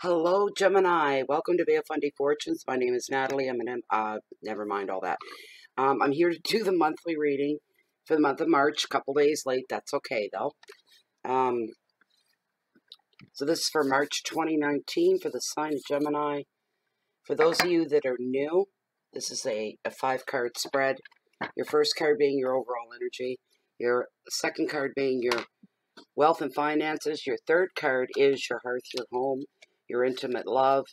Hello, Gemini. Welcome to Bay of Fundy Fortunes. My name is Natalie. Never mind all that. I'm here to do the monthly reading for the month of March. A couple days late. That's okay, though. So this is for March 2019 for the sign of Gemini. For those of you that are new, this is a 5-card spread. Your first card being your overall energy. Your second card being your wealth and finances. Your third card is your hearth, your home, your intimate love.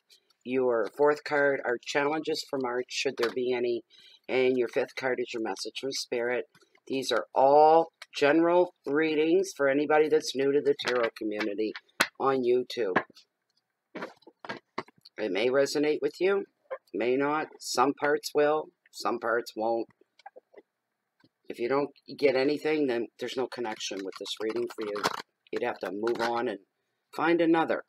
Your fourth card are challenges for March, should there be any. And your fifth card is your message from Spirit. These are all general readings for anybody that's new to the tarot community on YouTube. It may resonate with you, may not. Some parts will, some parts won't. If you don't get anything, then there's no connection with this reading for you. You'd have to move on and find another.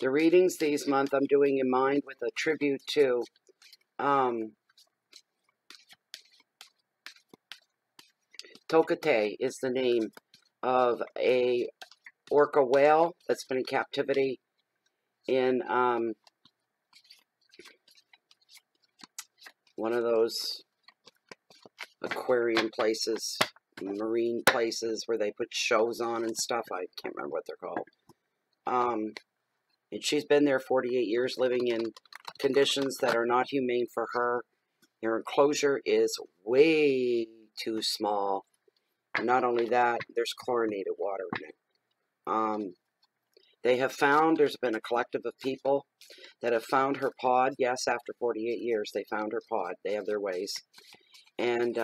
The readings these month I'm doing in mind with a tribute to Tokitae is the name of a orca whale that's been in captivity in one of those aquarium places, marine places where they put shows on and stuff. I can't remember what they're called. And she's been there 48 years living in conditions that are not humane for her. Her enclosure is way too small. And not only that, there's chlorinated water in it. They have found, there's been a collective of people that have found her pod. Yes, after 48 years, they found her pod. They have their ways. And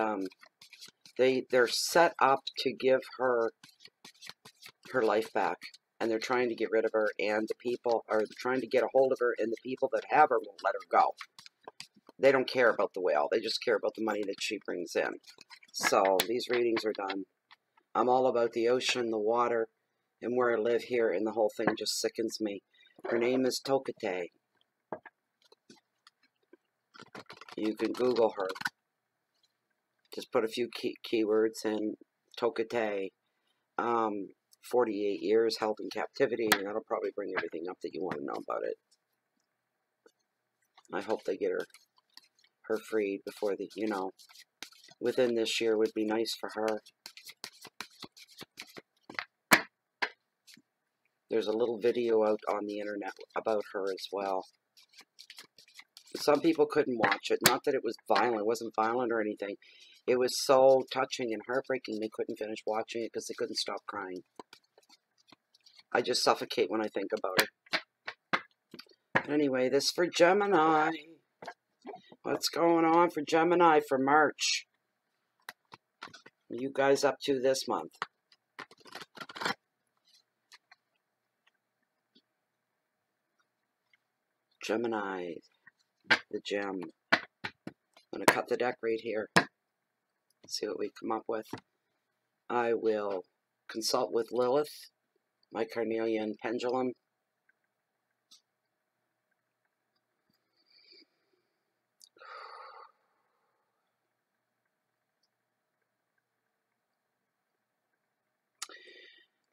they're set up to give her her life back. And they're trying to get rid of her, and the people are trying to get a hold of her, and the people that have her won't let her go. They don't care about the whale. They just care about the money that she brings in. So these readings are done. I'm all about the ocean, the water, and where I live here, and the whole thing just sickens me. Her name is Tokitae. You can Google her. Just put a few keywords in Tokitae. 48 years held in captivity, and that'll probably bring everything up that you want to know about it. I hope they get her freed before the, within this year would be nice for her. There's a little video out on the internet about her as well. Some people couldn't watch it. Not that it was violent. It wasn't violent or anything. It was so touching and heartbreaking they couldn't finish watching it because they couldn't stop crying. I just suffocate when I think about it. Anyway, this for Gemini. What's going on for Gemini for March? What are you guys up to this month? Gemini, the gem. I'm going to cut the deck right here. See what we come up with. I will consult with Lilith, my carnelian pendulum.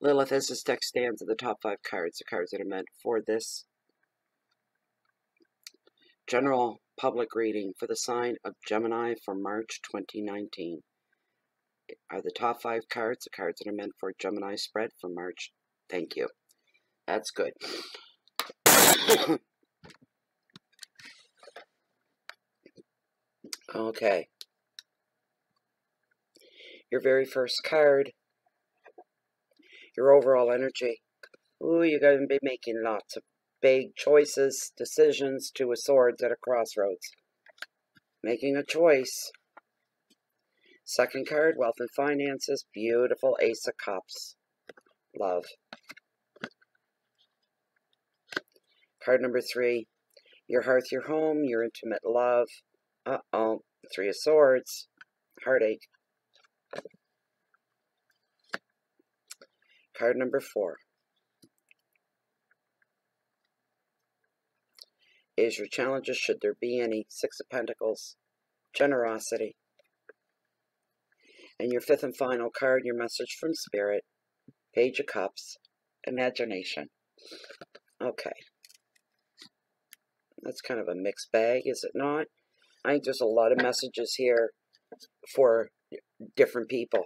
Lilith, as this deck stands, at the top 5 cards, the cards that are meant for this general public reading for the sign of Gemini for March 2019. Are the top 5 cards, the cards that are meant for Gemini spread for March. Thank you. That's good. Okay. Your very first card. Your overall energy. Ooh, you're going to be making lots of big choices, decisions, 2 of Swords at a crossroads. Making a choice. Second card, wealth and finances. Beautiful Ace of Cups. Love. Card number 3, your hearth, your home, your intimate love. Uh-oh, 3 of Swords. Heartache. Card number 4 is your challenges, should there be any? Six of Pentacles, generosity. And your fifth and final card, your message from Spirit, Page of Cups, imagination. Okay. That's kind of a mixed bag, is it not? I think there's a lot of messages here for different people.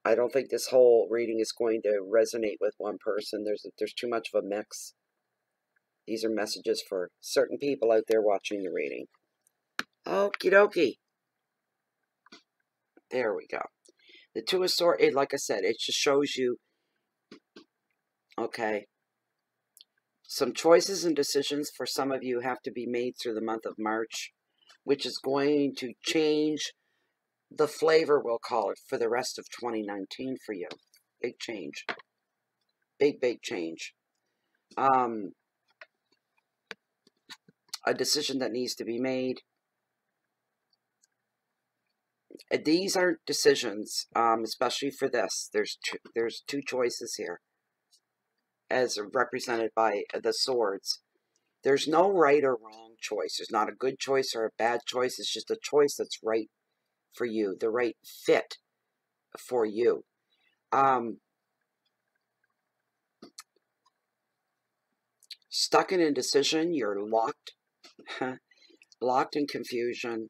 I don't think this whole reading is going to resonate with one person. There's too much of a mix. These are messages for certain people out there watching the reading. Okie dokie. There we go. The Two of Swords, like I said, it just shows you, okay, some choices and decisions for some of you have to be made through the month of March, which is going to change the flavor, we'll call it, for the rest of 2019 for you. Big change. Big, big change. A decision that needs to be made. These aren't decisions, especially for this. There's two choices here, as represented by the swords. There's no right or wrong choice. There's not a good choice or a bad choice. It's just a choice that's right for you, the right fit for you. Stuck in indecision, you're locked, locked in confusion.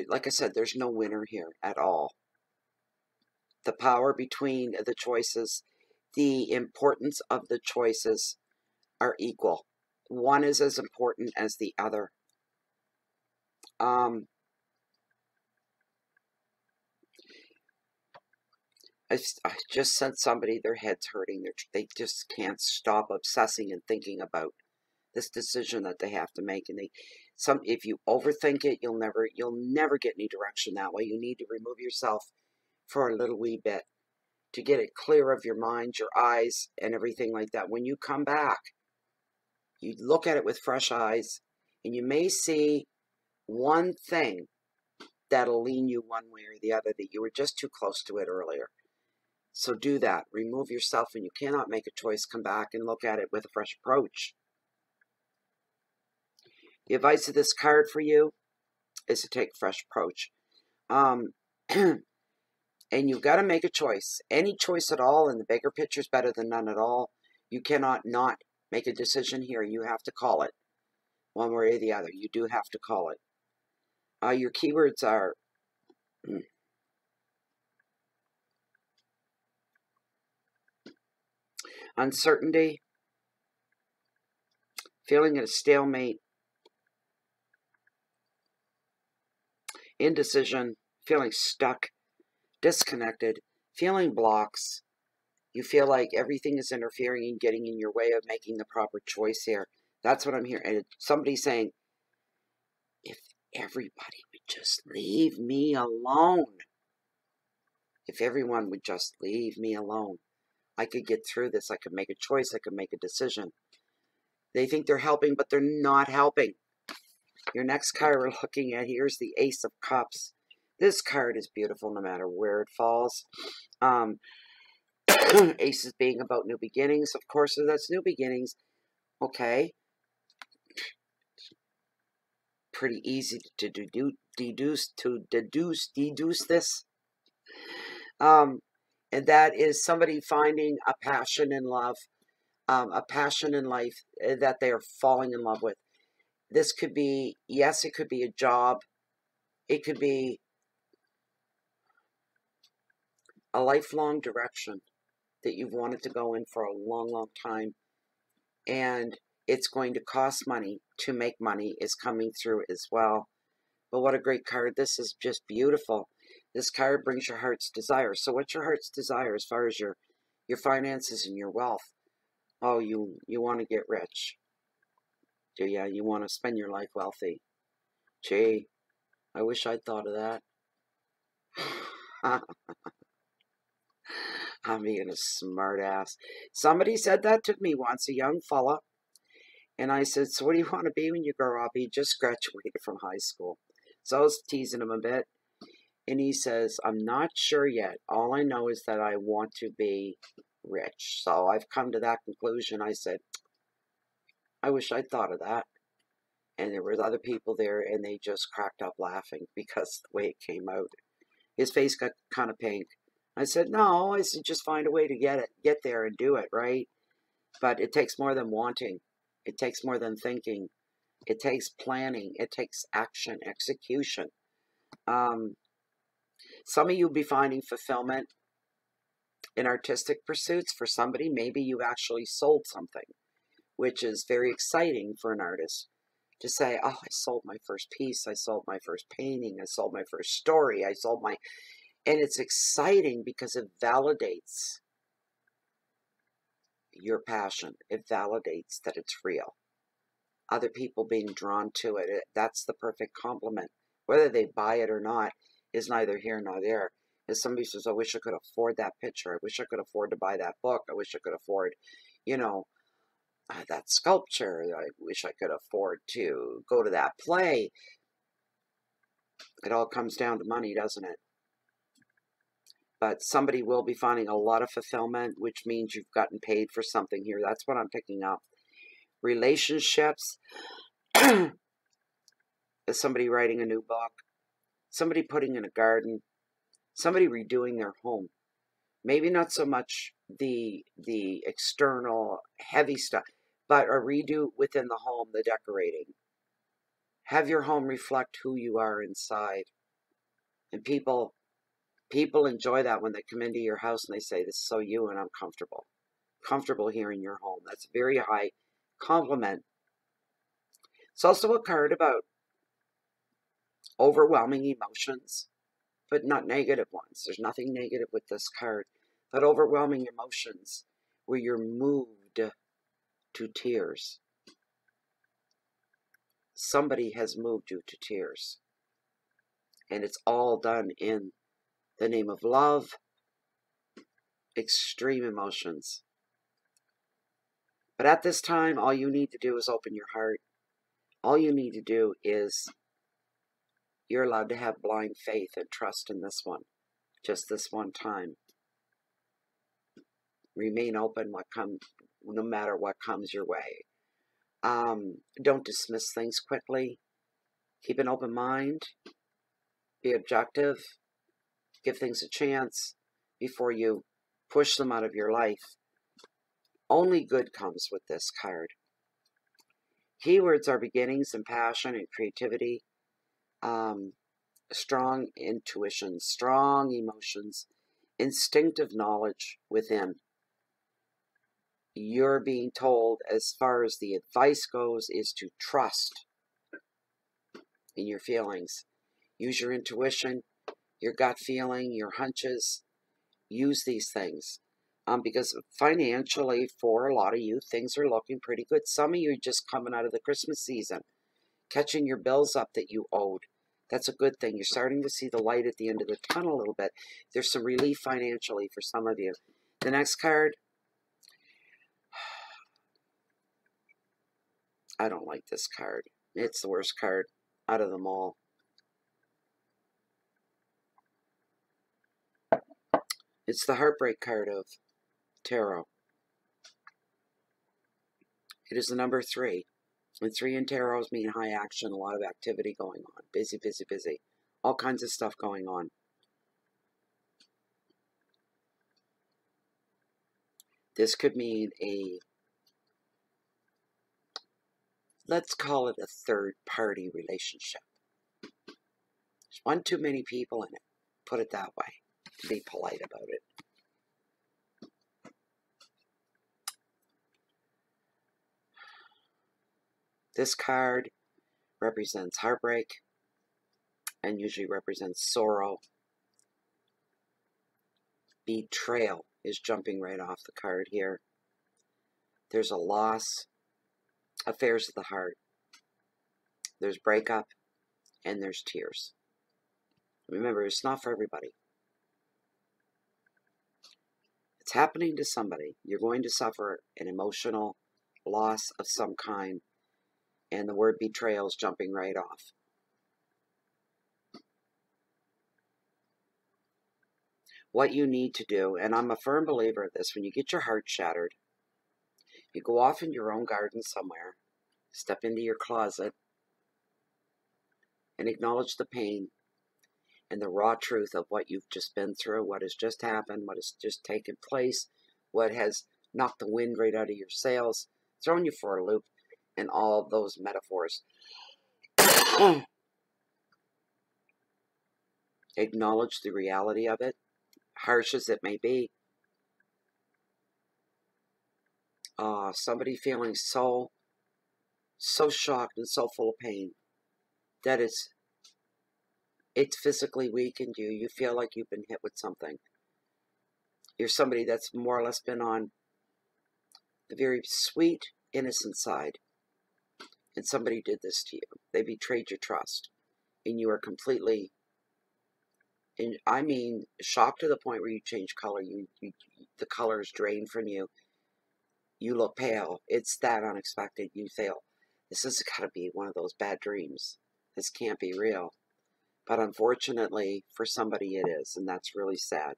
Like I said, there's no winner here at all. The power between the choices, the importance of the choices are equal. One is as important as the other. I just sent somebody, their head's hurting. They just can't stop obsessing and thinking about this decision that they have to make. And if you overthink it, you'll never get any direction that way. You need to remove yourself for a little wee bit to get it clear of your mind, your eyes, and everything like that. When you come back, you look at it with fresh eyes, and you may see one thing that'll lean you one way or the other, that you were just too close to it earlier. So do that. Remove yourself, and you cannot make a choice. Come back and look at it with a fresh approach. The advice of this card for you is to take a fresh approach. And you've got to make a choice. Any choice at all in the bigger picture is better than none at all. You cannot not make a decision here. You have to call it one way or the other. You do have to call it. Your keywords are uncertainty, feeling at a stalemate, indecision, feeling stuck, disconnected, feeling blocks. You feel like everything is interfering and getting in your way of making the proper choice here. That's what I'm hearing. And somebody's saying, if everybody would just leave me alone. If everyone would just leave me alone, I could get through this. I could make a choice. I could make a decision. They think they're helping, but they're not helping. Your next card we're looking at here is the Ace of Cups. This card is beautiful no matter where it falls. Aces being about new beginnings. Of course, so that's new beginnings. Okay. Pretty easy to deduce this. And that is somebody finding a passion in love, a passion in life that they are falling in love with. This could be, yes, it could be a job. It could be a lifelong direction that you've wanted to go in for a long, long time. And it's going to cost money to make money is coming through as well. But what a great card. This is just beautiful. This card brings your heart's desire. So what's your heart's desire as far as your finances and your wealth? Oh, you want to get rich. Do you? You want to spend your life wealthy. Gee, I wish I'd thought of that. I'm being a smart ass. Somebody said that to me once, a young fella. And I said, so what do you want to be when you grow up? He just graduated from high school. So I was teasing him a bit. And he says, I'm not sure yet. All I know is that I want to be rich. So I've come to that conclusion. I said, I wish I'd thought of that. And there were other people there, and they just cracked up laughing because the way it came out. His face got kind of pink. I said, no, I said, just find a way to get there and do it, right? But it takes more than wanting. It takes more than thinking. It takes planning. It takes action, execution. Some of you will be finding fulfillment in artistic pursuits. For somebody, maybe you actually sold something, which is very exciting for an artist to say, oh, I sold my first piece, I sold my first painting, I sold my first story, I sold my... And it's exciting because it validates your passion. It validates that it's real. Other people being drawn to it, that's the perfect compliment. Whether they buy it or not is neither here nor there. If somebody says, I wish I could afford that picture, I wish I could afford to buy that book, I wish I could afford, you know, that sculpture, I wish I could afford to go to that play. It all comes down to money, doesn't it? But somebody will be finding a lot of fulfillment, which means you've gotten paid for something here. That's what I'm picking up. Relationships. Is somebody writing a new book? Somebody putting in a garden? Somebody redoing their home? Maybe not so much the external heavy stuff, but a redo within the home, the decorating. Have your home reflect who you are inside. And people enjoy that when they come into your house and they say, this is so you, and I'm comfortable. Comfortable here in your home. That's a very high compliment. It's also a card about overwhelming emotions, but not negative ones. There's nothing negative with this card. But overwhelming emotions where you're moved to tears. Somebody has moved you to tears. And it's all done in the name of love, extreme emotions. But at this time, all you need to do is open your heart. All you need to do is, you're allowed to have blind faith and trust in this one. Just this one time. Remain open no matter what comes your way. Don't dismiss things quickly. Keep an open mind. Be objective. Give things a chance before you push them out of your life. Only good comes with this card. Keywords are beginnings and passion and creativity. Strong intuition, strong emotions, instinctive knowledge within. You're being told, as far as the advice goes, is to trust in your feelings. Use your intuition, your gut feeling, your hunches. Use these things. Because financially, for a lot of you, things are looking pretty good. Some of you are just coming out of the Christmas season, catching your bills up that you owed. That's a good thing. You're starting to see the light at the end of the tunnel a little bit. There's some relief financially for some of you. The next card. I don't like this card. It's the worst card out of them all. It's the Heartbreak card of Tarot. It is the number 3. And 3 in Tarots mean high action, a lot of activity going on. Busy, busy, busy. All kinds of stuff going on. This could mean let's call it a third-party relationship. There's one too many people in it. Put it that way. Be polite about it. This card represents heartbreak and usually represents sorrow. Betrayal is jumping right off the card here. There's a loss, affairs of the heart. There's breakup, and there's tears. Remember, it's not for everybody. It's happening to somebody. You're going to suffer an emotional loss of some kind, and the word betrayal is jumping right off. what you need to do, and I'm a firm believer of this, when you get your heart shattered, you go off in your own garden somewhere, step into your closet, and acknowledge the pain and the raw truth of what you've just been through, what has just happened, what has just taken place, what has knocked the wind right out of your sails, thrown you for a loop, and all of those metaphors. Acknowledge the reality of it, harsh as it may be. Somebody feeling so shocked and so full of pain that it's physically weakened you. You feel like you've been hit with something. You're somebody that's more or less been on the very sweet, innocent side, and somebody did this to you. They betrayed your trust, and you are completely, and I mean, shocked to the point where you change color. The color is drained from you. You look pale. It's that unexpected. You feel, this has got to be one of those bad dreams. This can't be real. But unfortunately, for somebody it is, and that's really sad.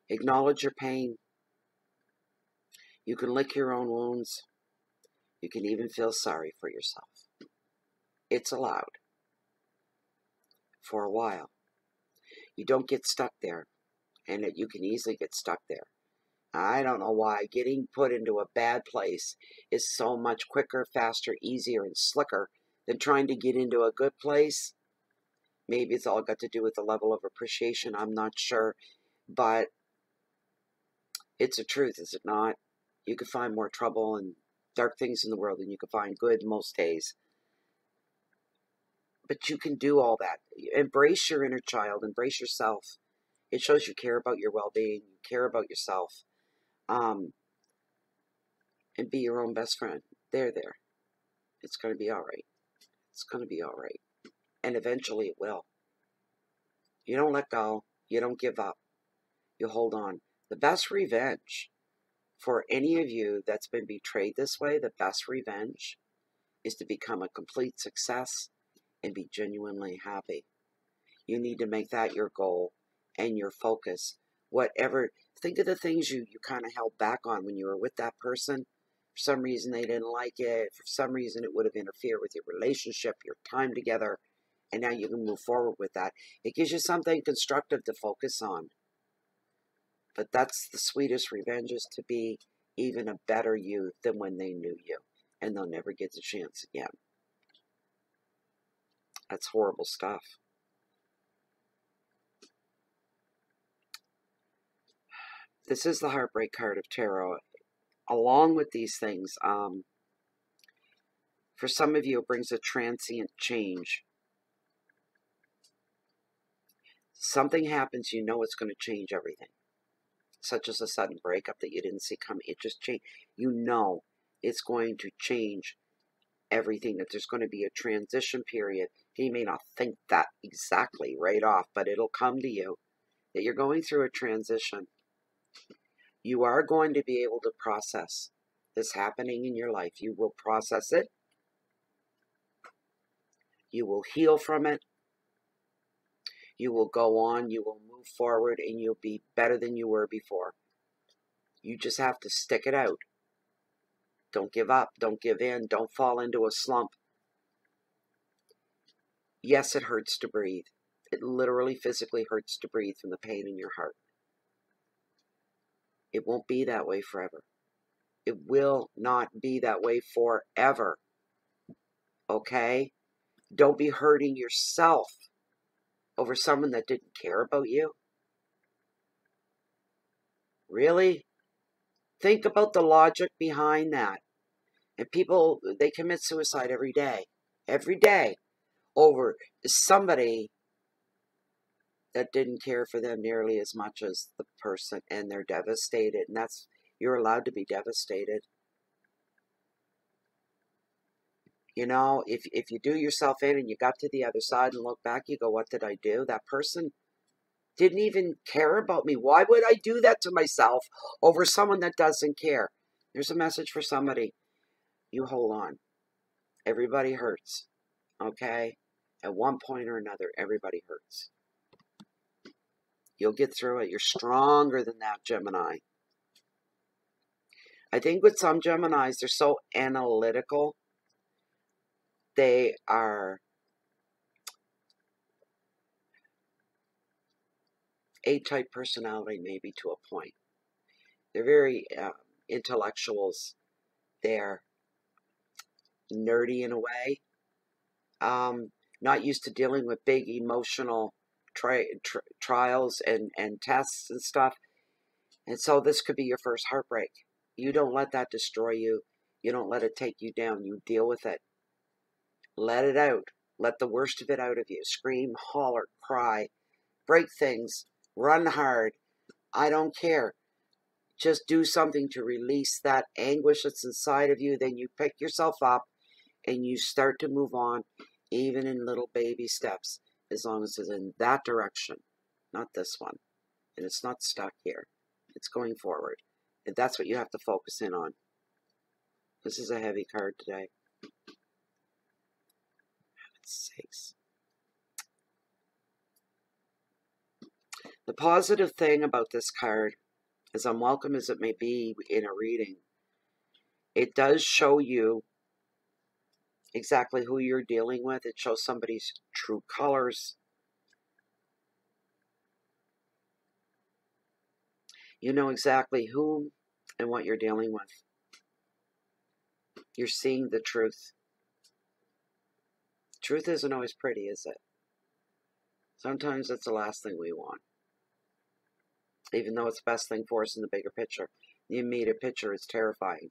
Acknowledge your pain. You can lick your own wounds. You can even feel sorry for yourself. It's allowed. For a while. You don't get stuck there, and you can easily get stuck there. I don't know why getting put into a bad place is so much quicker, faster, easier, and slicker than trying to get into a good place. Maybe it's all got to do with the level of appreciation. I'm not sure. But it's a truth, is it not? You can find more trouble and dark things in the world than you can find good most days. But you can do all that. Embrace your inner child. Embrace yourself. It shows you care about your well-being. You care about yourself. And be your own best friend. There. It's going to be all right. It's going to be all right. And eventually it will. You don't let go. You don't give up. You hold on. The best revenge for any of you that's been betrayed this way, the best revenge is to become a complete success and be genuinely happy. You need to make that your goal and your focus. Whatever, think of the things you kind of held back on when you were with that person. For some reason they didn't like it. For some reason it would have interfered with your relationship, your time together. And now you can move forward with that. It gives you something constructive to focus on. But that's the sweetest revenge, is to be even a better you than when they knew you. And they'll never get the chance again. That's horrible stuff. This is the Heartbreak card of Tarot. Along with these things, for some of you, it brings a transient change. Something happens, you know it's going to change everything. Such as a sudden breakup that you didn't see coming. It just changed. You know it's going to change everything, that there's going to be a transition period. You may not think that exactly right off, but it'll come to you that you're going through a transition. You are going to be able to process this happening in your life. You will process it. You will heal from it. You will go on. You will move forward, and you'll be better than you were before. You just have to stick it out. Don't give up. Don't give in. Don't fall into a slump. Yes, it hurts to breathe. It literally, physically hurts to breathe from the pain in your heart. It won't be that way forever. It will not be that way forever. Okay? Don't be hurting yourself over someone that didn't care about you. Really? Think about the logic behind that. And people, they commit suicide every day. Every day. Over somebody that didn't care for them nearly as much as the person, and they're devastated. And that's, you're allowed to be devastated. You know, if you do yourself in and you got to the other side and look back, you go, what did I do? That person didn't even care about me. Why would I do that to myself over someone that doesn't care? There's a message for somebody. You hold on. Everybody hurts. Okay? At one point or another, everybody hurts. You'll get through it. You're stronger than that, Gemini. I think with some Geminis, they're so analytical. They are A-type personality, maybe to a point. They're very intellectuals. They're nerdy in a way. Not used to dealing with big emotional trials and tests and stuff. And so this could be your first heartbreak. You don't let that destroy you. You don't let it take you down. You deal with it. Let it out. Let the worst of it out of you. Scream, holler, cry, break things, run hard. I don't care. Just do something to release that anguish that's inside of you. Then you pick yourself up and you start to move on, even in little baby steps, as long as it's in that direction, not this one. And it's not stuck here. It's going forward. And that's what you have to focus in on. This is a heavy card today. Heaven's sakes. The positive thing about this card, as unwelcome as it may be in a reading, it does show you exactly who you're dealing with. It shows somebody's true colors. You know exactly whom and what you're dealing with. You're seeing the truth. Truth isn't always pretty, is it? Sometimes it's the last thing we want. Even though it's the best thing for us in the bigger picture. The immediate picture is terrifying.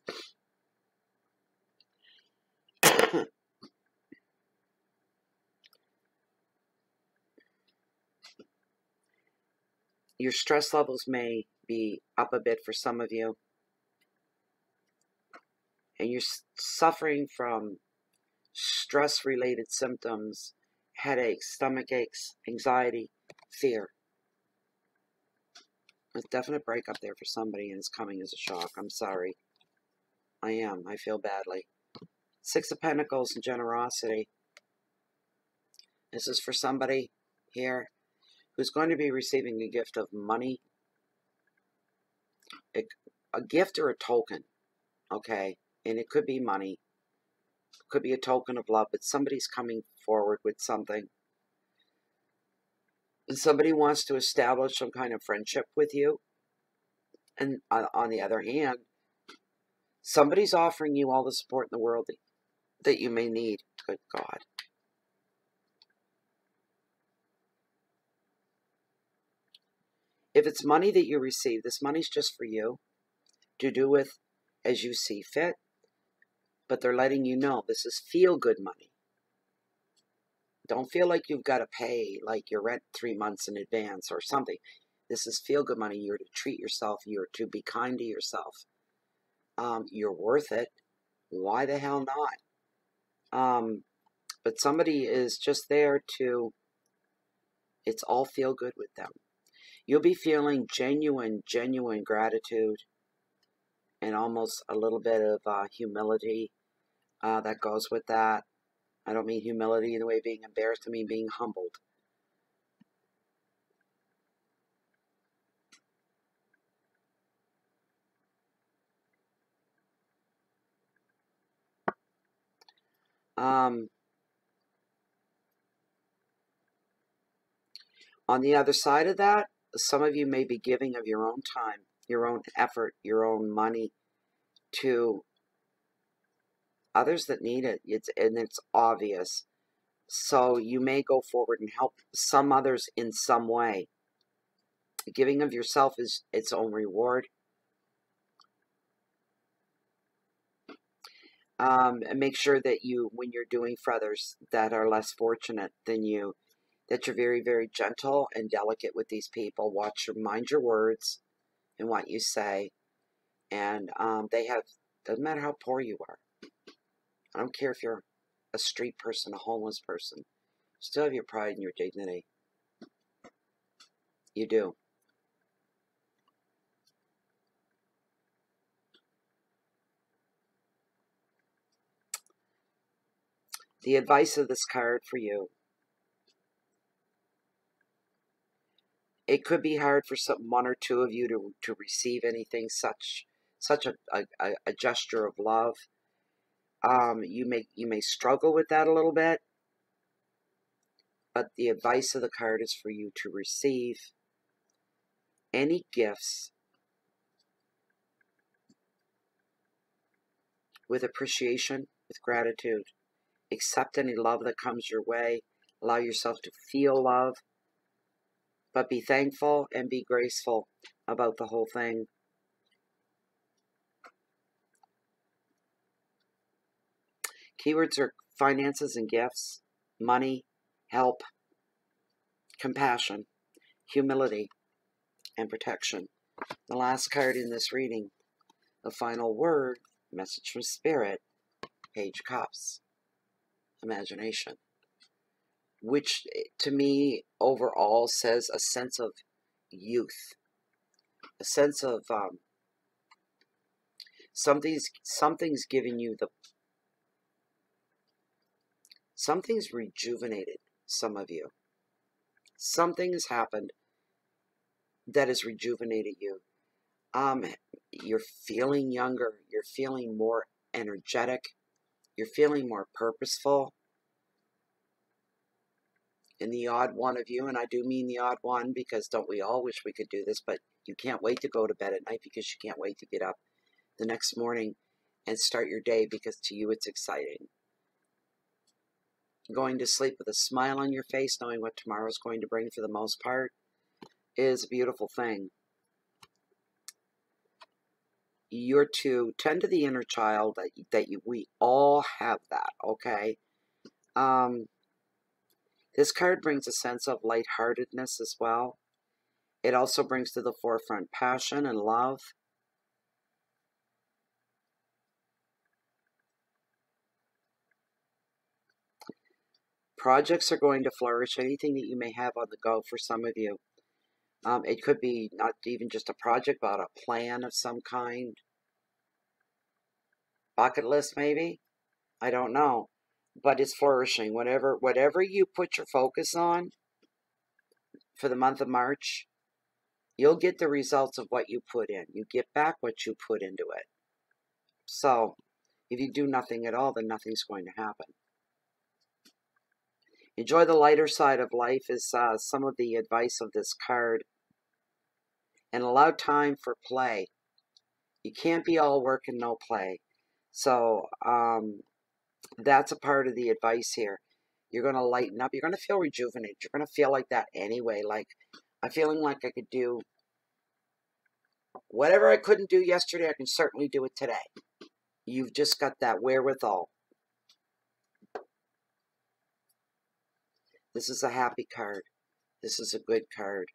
Your stress levels may be up a bit for some of you. And you're suffering from stress-related symptoms, headaches, stomach aches, anxiety, fear. There's a definite breakup there for somebody, and it's coming as a shock. I'm sorry. I am. I feel badly. Six of Pentacles and generosity. This is for somebody here who's going to be receiving a gift of money. A gift or a token, okay? And it could be money. It could be a token of love, but somebody's coming forward with something. And somebody wants to establish some kind of friendship with you. And on the other hand, somebody's offering you all the support in the world that you may need. Good God. If it's money that you receive, this money's just for you to do with as you see fit. But they're letting you know this is feel-good money. Don't feel like you've got to pay like your rent 3 months in advance or something. This is feel-good money. You're to treat yourself. You're to be kind to yourself. You're worth it. Why the hell not? But somebody is just there to, it's all feel good with them. You'll be feeling genuine gratitude and almost a little bit of humility that goes with that. I don't mean humility in the way of being embarrassed. I mean being humbled. On the other side of that, some of you may be giving of your own time, your own effort, your own money to others that need it. And it's obvious. So you may go forward and help some others in some way. Giving of yourself is its own reward. And make sure that you, when you're doing for others that are less fortunate than you, that you're very gentle and delicate with these people. Mind your words and what you say. And doesn't matter how poor you are. I don't care if you're a street person, a homeless person. You still have your pride and your dignity. You do. The advice of this card for you It could be hard for one or two of you to receive anything such a gesture of love. You may struggle with that a little bit, but the advice of the card is for you to receive any gifts with appreciation, with gratitude. Accept any love that comes your way. Allow yourself to feel love, but be thankful and be graceful about the whole thing. Keywords are finances and gifts, money, help, compassion, humility, and protection. The last card in this reading, the final word, message from Spirit, Page of Cups, imagination, which to me overall says a sense of youth, a sense of something's giving you something's rejuvenated some of you. Something has happened that has rejuvenated you. You're feeling younger. You're feeling more energetic. You're feeling more purposeful. And the odd one of you, and I do mean the odd one because don't we all wish we could do this, but you can't wait to go to bed at night because you can't wait to get up the next morning and start your day because to you it's exciting. Going to sleep with a smile on your face, knowing what tomorrow's going to bring for the most part, is a beautiful thing. You're to tend to the inner child we all have that, okay? This card brings a sense of lightheartedness as well. It also brings to the forefront passion and love. Projects are going to flourish. Anything that you may have on the go for some of you. It could be not even just a project, but a plan of some kind. Bucket list, maybe? I don't know. But it's flourishing. Whatever you put your focus on for the month of March, you'll get the results of what you put in. You get back what you put into it. So, if you do nothing at all, then nothing's going to happen. Enjoy the lighter side of life is some of the advice of this card. And allow time for play. You can't be all work and no play. So, that's a part of the advice here. You're going to lighten up. You're going to feel rejuvenated. You're going to feel like that anyway. Like, I'm feeling like I could do whatever I couldn't do yesterday, I can certainly do it today. You've just got that wherewithal. This is a happy card. This is a good card.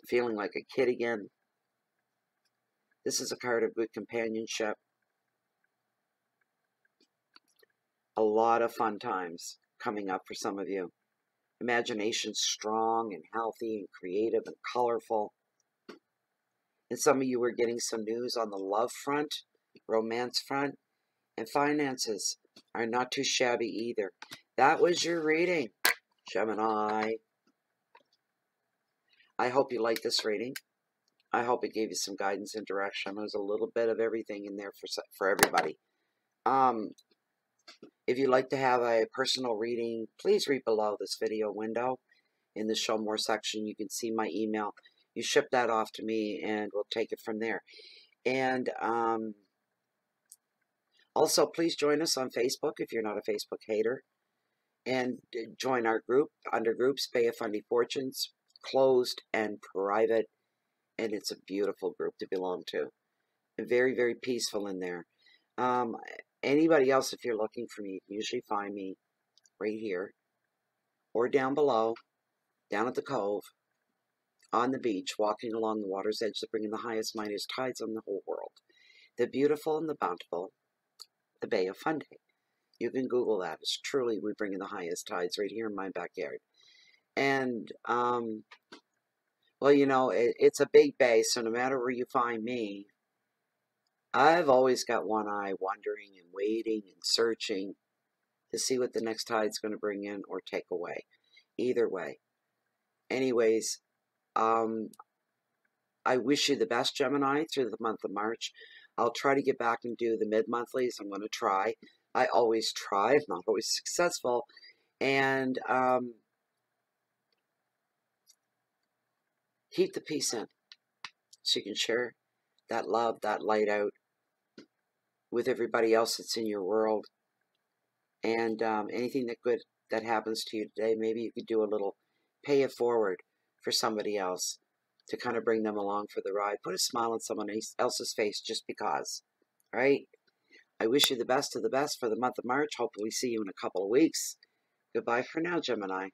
Feeling like a kid again. This is a card of good companionship. A lot of fun times coming up for some of you. Imagination strong and healthy and creative and colorful. And some of you are getting some news on the love front, romance front, and finances are not too shabby either. That was your reading, Gemini. I hope you liked this reading. I hope it gave you some guidance and direction. There's a little bit of everything in there for everybody. If you'd like to have a personal reading, please read below this video window. In the Show More section, you can see my email. You ship that off to me, and we'll take it from there. And also, please join us on Facebook if you're not a Facebook hater. And join our group, under groups, Pay a Fundy Fortunes, closed and private. And it's a beautiful group to belong to. And very, very peaceful in there. Anybody else, if you're looking for me, you can usually find me right here. Or down below, down at the cove, on the beach, walking along the water's edge to bring in the highest, mightiest tides on the whole world. The beautiful and the bountiful, the Bay of Fundy. You can Google that. It's truly, we bring in the highest tides right here in my backyard. And, well, you know, it's a big bay, so no matter where you find me, I've always got one eye wondering and waiting and searching to see what the next tide's going to bring in or take away. either way. Anyways, I wish you the best, Gemini, through the month of March. I'll try to get back and do the mid-monthlies. I'm going to try. I always try. I'm not always successful. And keep the peace in so you can share that love, that light out with everybody else that's in your world. And anything that good that happens to you today, maybe you could do a little pay it forward for somebody else to kind of bring them along for the ride. Put a smile on someone else's face just because. All right? I wish you the best of the best for the month of March. Hopefully see you in a couple of weeks. Goodbye for now, Gemini.